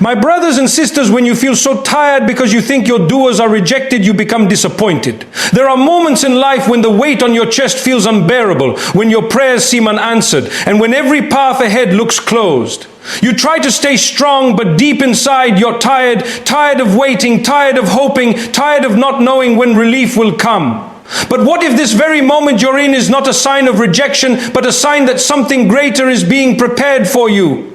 My brothers and sisters, when you feel so tired because you think your du'as are rejected, you become disappointed. There are moments in life when the weight on your chest feels unbearable, when your prayers seem unanswered, and when every path ahead looks closed. You try to stay strong, but deep inside you're tired, tired of waiting, tired of hoping, tired of not knowing when relief will come. But what if this very moment you're in is not a sign of rejection, but a sign that something greater is being prepared for you?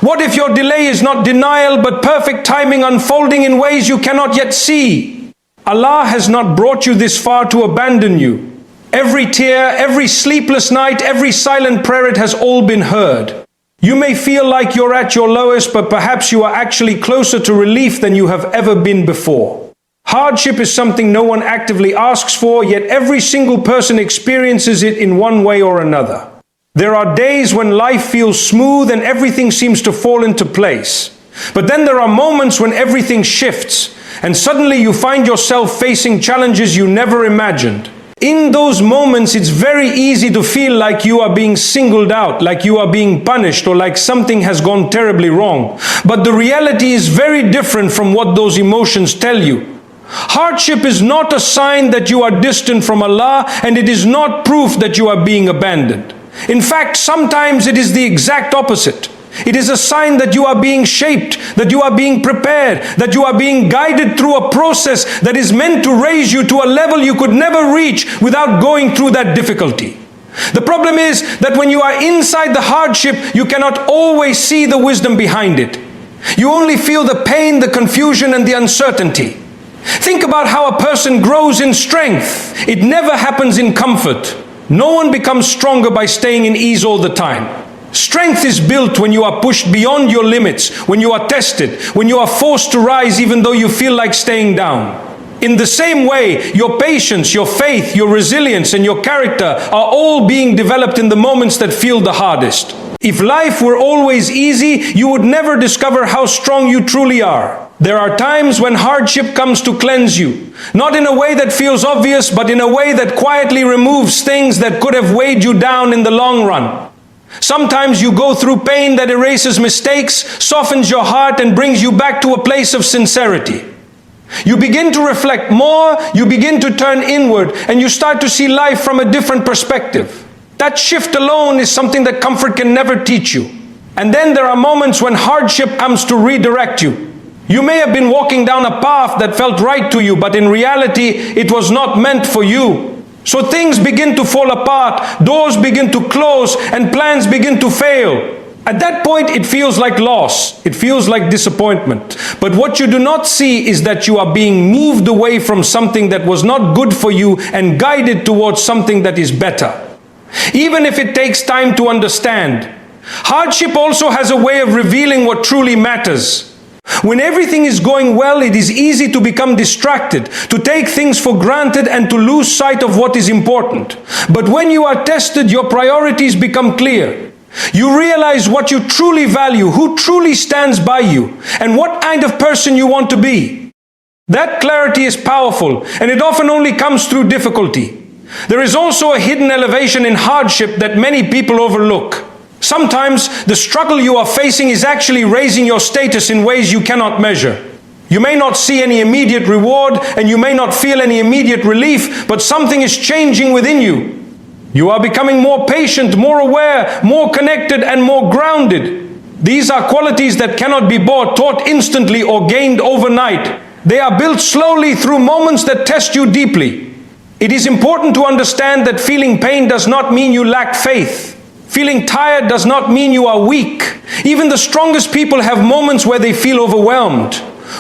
What if your delay is not denial, but perfect timing unfolding in ways you cannot yet see? Allah has not brought you this far to abandon you. Every tear, every sleepless night, every silent prayer, it has all been heard. You may feel like you're at your lowest, but perhaps you are actually closer to relief than you have ever been before. Hardship is something no one actively asks for, yet every single person experiences it in one way or another. There are days when life feels smooth and everything seems to fall into place. But then there are moments when everything shifts and suddenly you find yourself facing challenges you never imagined. In those moments, it's very easy to feel like you are being singled out, like you are being punished, or like something has gone terribly wrong. But the reality is very different from what those emotions tell you. Hardship is not a sign that you are distant from Allah, and it is not proof that you are being abandoned. In fact, sometimes it is the exact opposite. It is a sign that you are being shaped, that you are being prepared, that you are being guided through a process that is meant to raise you to a level you could never reach without going through that difficulty. The problem is that when you are inside the hardship, you cannot always see the wisdom behind it. You only feel the pain, the confusion, and the uncertainty. Think about how a person grows in strength. It never happens in comfort. No one becomes stronger by staying in ease all the time. Strength is built when you are pushed beyond your limits, when you are tested, when you are forced to rise even though you feel like staying down. In the same way, your patience, your faith, your resilience, and your character are all being developed in the moments that feel the hardest. If life were always easy, you would never discover how strong you truly are. There are times when hardship comes to cleanse you, not in a way that feels obvious, but in a way that quietly removes things that could have weighed you down in the long run. Sometimes you go through pain that erases mistakes, softens your heart, and brings you back to a place of sincerity. You begin to reflect more, you begin to turn inward, and you start to see life from a different perspective. That shift alone is something that comfort can never teach you. And then there are moments when hardship comes to redirect you. You may have been walking down a path that felt right to you, but in reality, it was not meant for you. So things begin to fall apart, doors begin to close, and plans begin to fail. At that point, it feels like loss. It feels like disappointment. But what you do not see is that you are being moved away from something that was not good for you and guided towards something that is better. Even if it takes time to understand. Hardship also has a way of revealing what truly matters. When everything is going well, it is easy to become distracted, to take things for granted and to lose sight of what is important. But when you are tested, your priorities become clear. You realize what you truly value, who truly stands by you, and what kind of person you want to be. That clarity is powerful, and it often only comes through difficulty. There is also a hidden elevation in hardship that many people overlook. Sometimes the struggle you are facing is actually raising your status in ways you cannot measure. You may not see any immediate reward and you may not feel any immediate relief, but something is changing within you. You are becoming more patient, more aware, more connected, and more grounded. These are qualities that cannot be bought, taught instantly, or gained overnight. They are built slowly through moments that test you deeply. It is important to understand that feeling pain does not mean you lack faith. Feeling tired does not mean you are weak. Even the strongest people have moments where they feel overwhelmed.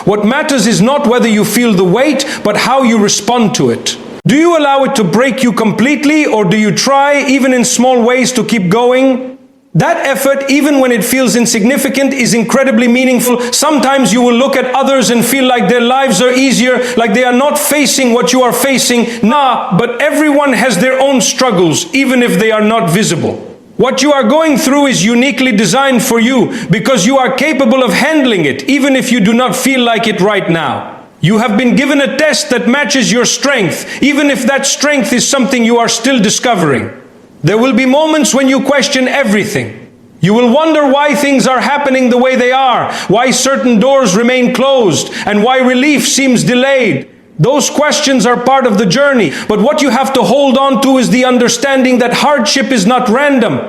What matters is not whether you feel the weight, but how you respond to it. Do you allow it to break you completely, or do you try, even in small ways, to keep going? That effort, even when it feels insignificant, is incredibly meaningful. Sometimes you will look at others and feel like their lives are easier, like they are not facing what you are facing. But everyone has their own struggles, even if they are not visible. What you are going through is uniquely designed for you because you are capable of handling it, even if you do not feel like it right now. You have been given a test that matches your strength, even if that strength is something you are still discovering. There will be moments when you question everything. You will wonder why things are happening the way they are, why certain doors remain closed, and why relief seems delayed. Those questions are part of the journey, but what you have to hold on to is the understanding that hardship is not random.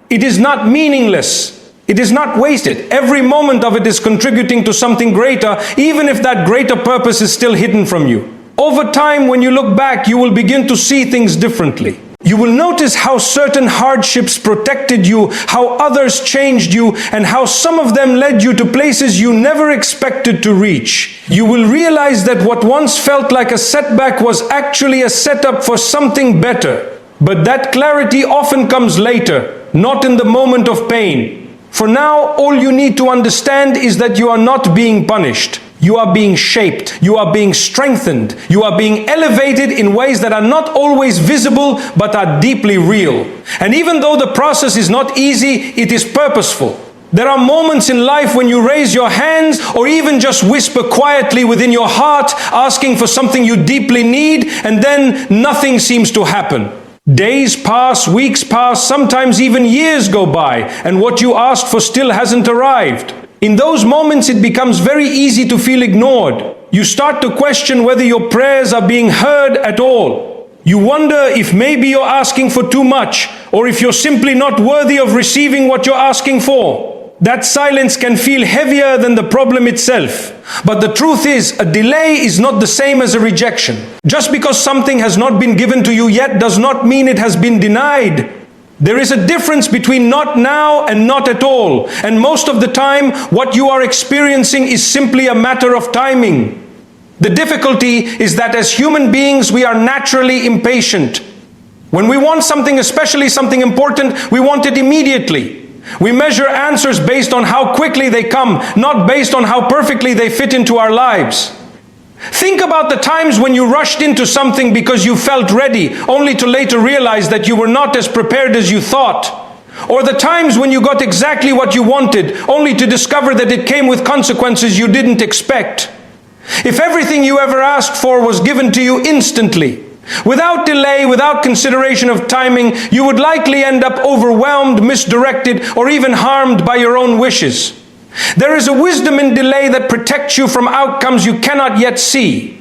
It is not meaningless. It is not wasted. Every moment of it is contributing to something greater, even if that greater purpose is still hidden from you. Over time, when you look back, you will begin to see things differently. You will notice how certain hardships protected you, how others changed you, and how some of them led you to places you never expected to reach. You will realize that what once felt like a setback was actually a setup for something better. But that clarity often comes later, not in the moment of pain. For now, all you need to understand is that you are not being punished. You are being shaped, you are being strengthened, you are being elevated in ways that are not always visible but are deeply real. And even though the process is not easy, it is purposeful. There are moments in life when you raise your hands or even just whisper quietly within your heart, asking for something you deeply need, and then nothing seems to happen. Days pass, weeks pass, sometimes even years go by, and what you asked for still hasn't arrived. In those moments, it becomes very easy to feel ignored. You start to question whether your prayers are being heard at all. You wonder if maybe you're asking for too much, or if you're simply not worthy of receiving what you're asking for. That silence can feel heavier than the problem itself. But the truth is, a delay is not the same as a rejection. Just because something has not been given to you yet does not mean it has been denied. There is a difference between not now and not at all. And most of the time, what you are experiencing is simply a matter of timing. The difficulty is that as human beings, we are naturally impatient. When we want something, especially something important, we want it immediately. We measure answers based on how quickly they come, not based on how perfectly they fit into our lives. Think about the times when you rushed into something because you felt ready, only to later realize that you were not as prepared as you thought. Or the times when you got exactly what you wanted, only to discover that it came with consequences you didn't expect. If everything you ever asked for was given to you instantly, without delay, without consideration of timing, you would likely end up overwhelmed, misdirected, or even harmed by your own wishes. There is a wisdom in delay that protects you from outcomes you cannot yet see.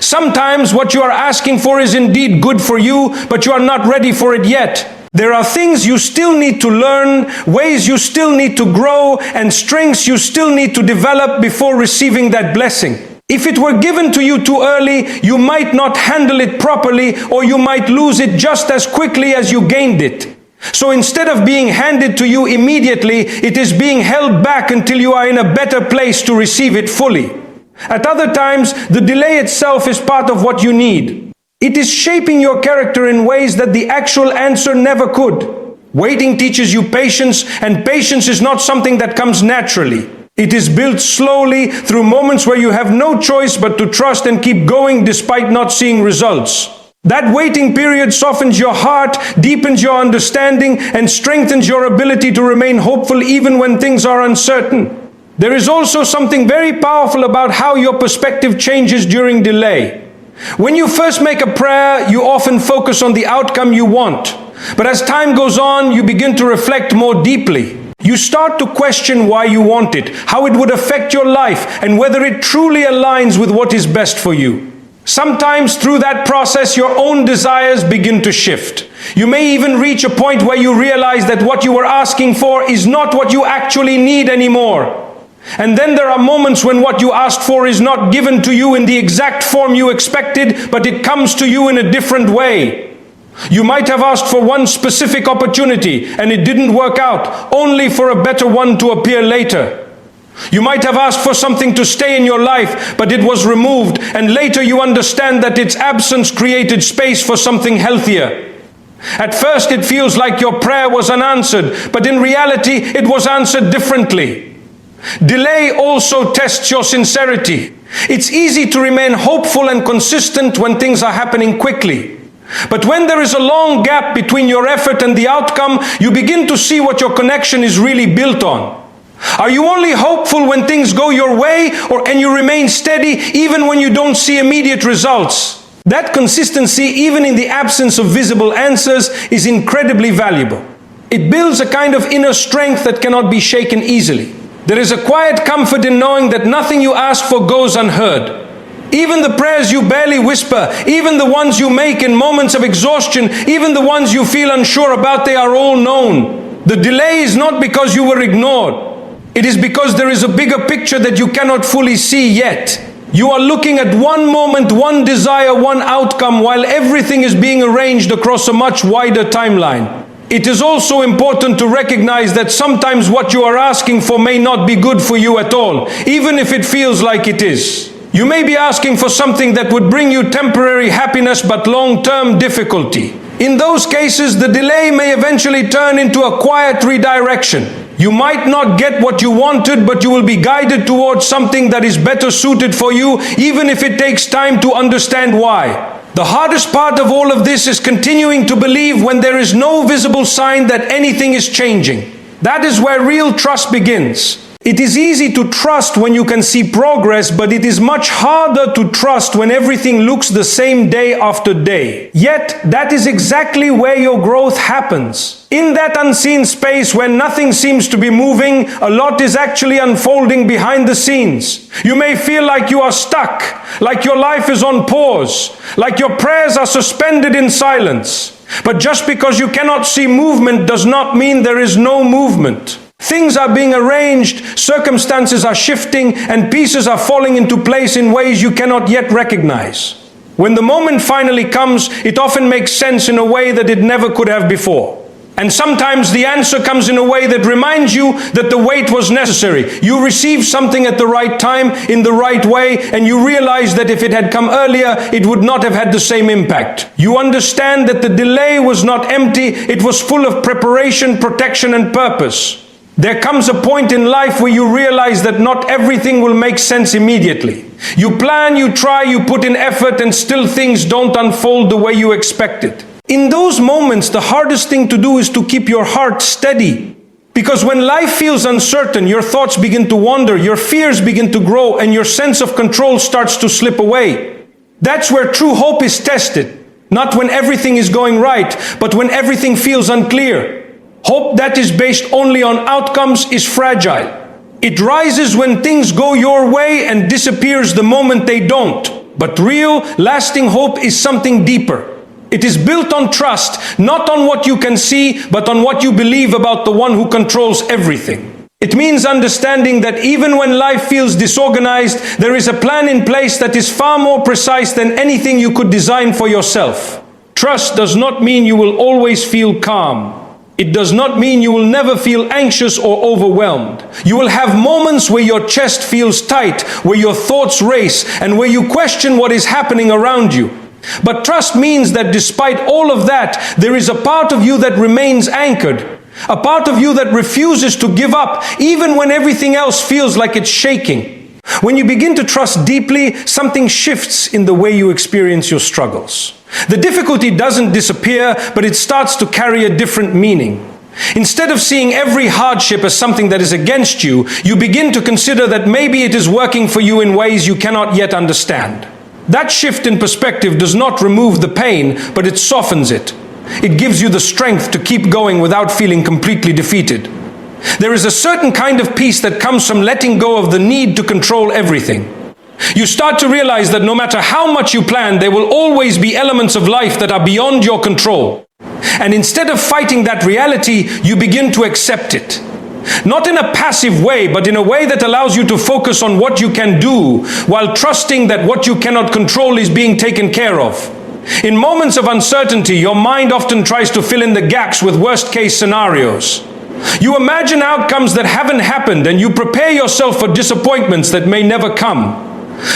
Sometimes what you are asking for is indeed good for you, but you are not ready for it yet. There are things you still need to learn, ways you still need to grow, and strengths you still need to develop before receiving that blessing. If it were given to you too early, you might not handle it properly, or you might lose it just as quickly as you gained it. So instead of being handed to you immediately, it is being held back until you are in a better place to receive it fully. At other times, the delay itself is part of what you need. It is shaping your character in ways that the actual answer never could. Waiting teaches you patience, and patience is not something that comes naturally. It is built slowly through moments where you have no choice but to trust and keep going despite not seeing results. That waiting period softens your heart, deepens your understanding, and strengthens your ability to remain hopeful even when things are uncertain. There is also something very powerful about how your perspective changes during delay. When you first make a prayer, you often focus on the outcome you want. But as time goes on, you begin to reflect more deeply. You start to question why you want it, how it would affect your life, and whether it truly aligns with what is best for you. Sometimes through that process, your own desires begin to shift. You may even reach a point where you realize that what you were asking for is not what you actually need anymore. And then there are moments when what you asked for is not given to you in the exact form you expected, but it comes to you in a different way. You might have asked for one specific opportunity and it didn't work out, only for a better one to appear later. You might have asked for something to stay in your life, but it was removed, and later you understand that its absence created space for something healthier. At first it feels like your prayer was unanswered, but in reality it was answered differently. Delay also tests your sincerity. It's easy to remain hopeful and consistent when things are happening quickly. But when there is a long gap between your effort and the outcome, you begin to see what your connection is really built on. Are you only hopeful when things go your way, and you remain steady even when you don't see immediate results? That consistency, even in the absence of visible answers, is incredibly valuable. It builds a kind of inner strength that cannot be shaken easily. There is a quiet comfort in knowing that nothing you ask for goes unheard. Even the prayers you barely whisper, even the ones you make in moments of exhaustion, even the ones you feel unsure about, they are all known. The delay is not because you were ignored. It is because there is a bigger picture that you cannot fully see yet. You are looking at one moment, one desire, one outcome, while everything is being arranged across a much wider timeline. It is also important to recognize that sometimes what you are asking for may not be good for you at all, even if it feels like it is. You may be asking for something that would bring you temporary happiness but long-term difficulty. In those cases, the delay may eventually turn into a quiet redirection. You might not get what you wanted, but you will be guided towards something that is better suited for you, even if it takes time to understand why. The hardest part of all of this is continuing to believe when there is no visible sign that anything is changing. That is where real trust begins. It is easy to trust when you can see progress, but it is much harder to trust when everything looks the same day after day. Yet, that is exactly where your growth happens. In that unseen space where nothing seems to be moving, a lot is actually unfolding behind the scenes. You may feel like you are stuck, like your life is on pause, like your prayers are suspended in silence. But just because you cannot see movement does not mean there is no movement. Things are being arranged, circumstances are shifting, and pieces are falling into place in ways you cannot yet recognize. When the moment finally comes, it often makes sense in a way that it never could have before. And sometimes the answer comes in a way that reminds you that the wait was necessary. You received something at the right time, in the right way, and you realize that if it had come earlier, it would not have had the same impact. You understand that the delay was not empty, it was full of preparation, protection, and purpose. There comes a point in life where you realize that not everything will make sense immediately. You plan, you try, you put in effort, and still things don't unfold the way you expected. In those moments, the hardest thing to do is to keep your heart steady. Because when life feels uncertain, your thoughts begin to wander, your fears begin to grow, and your sense of control starts to slip away. That's where true hope is tested. Not when everything is going right, but when everything feels unclear. Hope that is based only on outcomes is fragile. It rises when things go your way and disappears the moment they don't. But real, lasting hope is something deeper. It is built on trust, not on what you can see, but on what you believe about the one who controls everything. It means understanding that even when life feels disorganized, there is a plan in place that is far more precise than anything you could design for yourself. Trust does not mean you will always feel calm. It does not mean you will never feel anxious or overwhelmed. You will have moments where your chest feels tight, where your thoughts race, and where you question what is happening around you. But trust means that despite all of that, there is a part of you that remains anchored. A part of you that refuses to give up, even when everything else feels like it's shaking. When you begin to trust deeply, something shifts in the way you experience your struggles. The difficulty doesn't disappear, but it starts to carry a different meaning. Instead of seeing every hardship as something that is against you, you begin to consider that maybe it is working for you in ways you cannot yet understand. That shift in perspective does not remove the pain, but it softens it. It gives you the strength to keep going without feeling completely defeated. There is a certain kind of peace that comes from letting go of the need to control everything. You start to realize that no matter how much you plan, there will always be elements of life that are beyond your control. And instead of fighting that reality, you begin to accept it. Not in a passive way, but in a way that allows you to focus on what you can do, while trusting that what you cannot control is being taken care of. In moments of uncertainty, your mind often tries to fill in the gaps with worst-case scenarios. You imagine outcomes that haven't happened, and you prepare yourself for disappointments that may never come.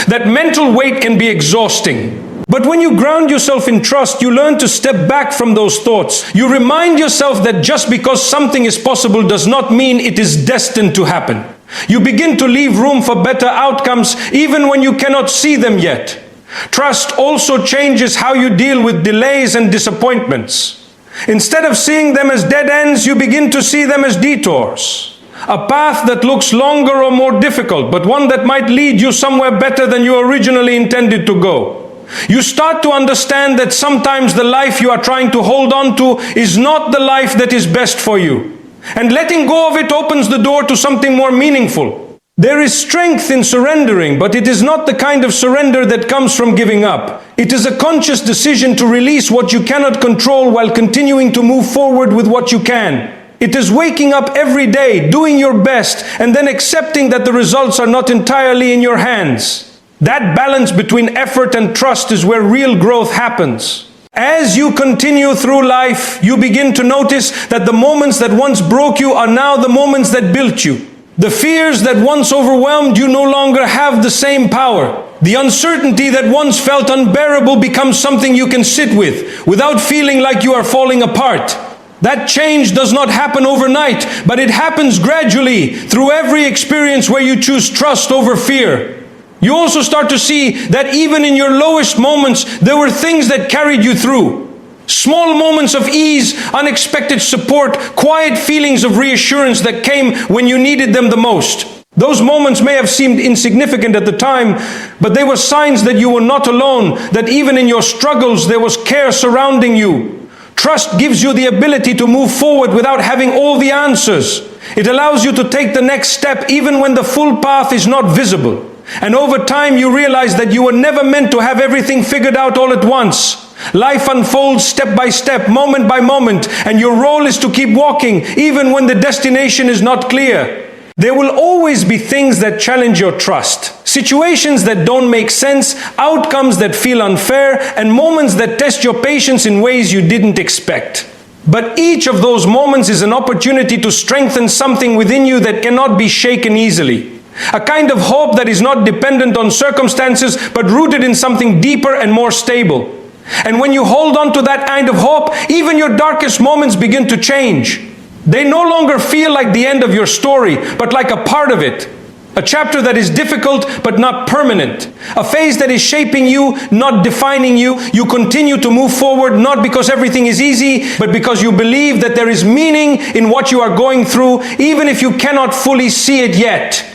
That mental weight can be exhausting. But when you ground yourself in trust, you learn to step back from those thoughts. You remind yourself that just because something is possible does not mean it is destined to happen. You begin to leave room for better outcomes even when you cannot see them yet. Trust also changes how you deal with delays and disappointments. Instead of seeing them as dead ends, you begin to see them as detours. A path that looks longer or more difficult, but one that might lead you somewhere better than you originally intended to go. You start to understand that sometimes the life you are trying to hold on to is not the life that is best for you. And letting go of it opens the door to something more meaningful. There is strength in surrendering, but it is not the kind of surrender that comes from giving up. It is a conscious decision to release what you cannot control while continuing to move forward with what you can. It is waking up every day, doing your best, and then accepting that the results are not entirely in your hands. That balance between effort and trust is where real growth happens. As you continue through life, you begin to notice that the moments that once broke you are now the moments that built you. The fears that once overwhelmed you no longer have the same power. The uncertainty that once felt unbearable becomes something you can sit with, without feeling like you are falling apart. That change does not happen overnight, but it happens gradually through every experience where you choose trust over fear. You also start to see that even in your lowest moments, there were things that carried you through. Small moments of ease, unexpected support, quiet feelings of reassurance that came when you needed them the most. Those moments may have seemed insignificant at the time, but they were signs that you were not alone, that even in your struggles there was care surrounding you. Trust gives you the ability to move forward without having all the answers. It allows you to take the next step even when the full path is not visible. And over time you realize that you were never meant to have everything figured out all at once. Life unfolds step by step, moment by moment, and your role is to keep walking even when the destination is not clear. There will always be things that challenge your trust, situations that don't make sense, outcomes that feel unfair, and moments that test your patience in ways you didn't expect. But each of those moments is an opportunity to strengthen something within you that cannot be shaken easily. A kind of hope that is not dependent on circumstances, but rooted in something deeper and more stable. And when you hold on to that kind of hope, even your darkest moments begin to change. They no longer feel like the end of your story, but like a part of it. A chapter that is difficult, but not permanent. A phase that is shaping you, not defining you. You continue to move forward, not because everything is easy, but because you believe that there is meaning in what you are going through, even if you cannot fully see it yet.